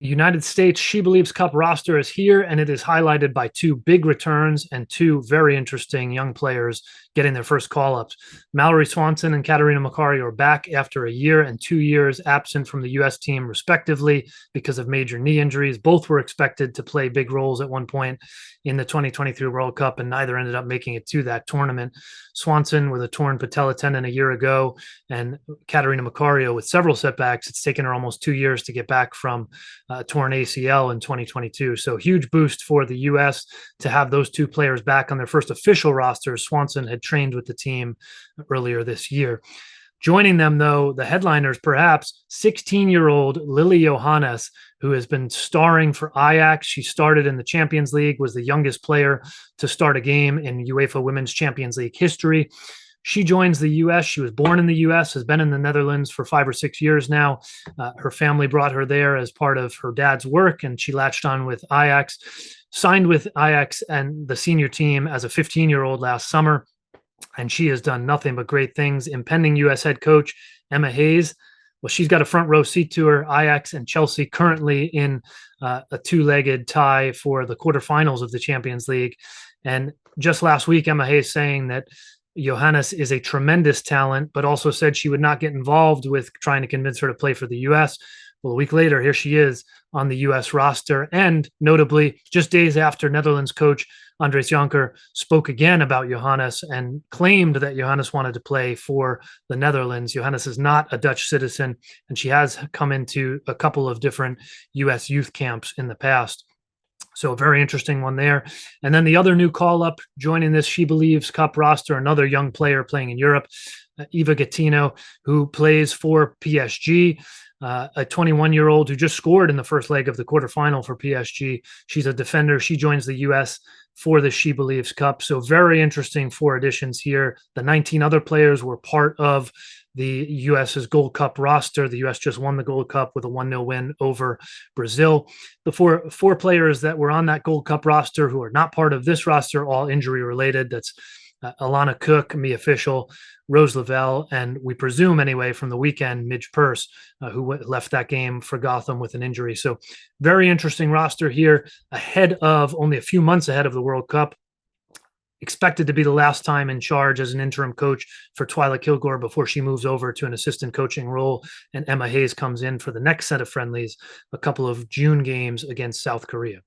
The United States SheBelieves Cup roster is here, and it is highlighted by two big returns and two very interesting young players getting their first call-ups. Mallory Swanson and Catarina Macario are back after a year and 2 years absent from the U.S. team, respectively, because of major knee injuries. Both were expected to play big roles at one point in the 2023 World Cup, and neither ended up making it to that tournament. Swanson with a torn patella tendon a year ago, and Catarina Macario with several setbacks. It's taken her almost 2 years to get back from torn ACL in 2022. So huge boost for the U.S. to have those two players back on their first official rosters. Swanson had trained with the team earlier this year. Joining them, though, the headliners, perhaps 16-year-old Lily Yohannes, who has been starring for Ajax. She started in the Champions League, was the youngest player to start a game in UEFA Women's Champions League history. She joins the U.S. She was born in the U.S., has been in the Netherlands for 5 or 6 years now. Her family brought her there as part of her dad's work, and she latched on with Ajax, signed with Ajax and the senior team as a 15-year-old last summer. And she has done nothing but great things. Impending U.S. head coach Emma Hayes, well, she's got a front row seat to her. Ajax and Chelsea currently in a two-legged tie for the quarterfinals of the Champions League. And just last week, Emma Hayes saying that Yohannes is a tremendous talent, but also said she would not get involved with trying to convince her to play for the U.S. Well, a week later, here she is on the U.S. roster. And notably, just days after Netherlands coach Andries Jonker spoke again about Yohannes and claimed that Yohannes wanted to play for the Netherlands. Yohannes is not a Dutch citizen, and she has come into a couple of different U.S. youth camps in the past. So a very interesting one there. And then the other new call-up joining this SheBelieves Cup roster, another young player playing in Europe, Eva Gaetino, who plays for PSG. A 21-year-old who just scored in the first leg of the quarterfinal for PSG. She's a defender. She joins the U.S. for the SheBelieves Cup. So very interesting 4 additions here. The 19 other players were part of the U.S.'s Gold Cup roster. The U.S. just won the Gold Cup with a 1-0 win over Brazil. The four players that were on that Gold Cup roster who are not part of this roster, all injury related. That's Alana Cook, Mia Fischel, Rose Lavelle, and we presume anyway from the weekend, Midge Purce, who left that game for Gotham with an injury. So very interesting roster here ahead of only a few months ahead of the World Cup. Expected to be the last time in charge as an interim coach for Twyla Kilgore before she moves over to an assistant coaching role. And Emma Hayes comes in for the next set of friendlies, a couple of June games against South Korea.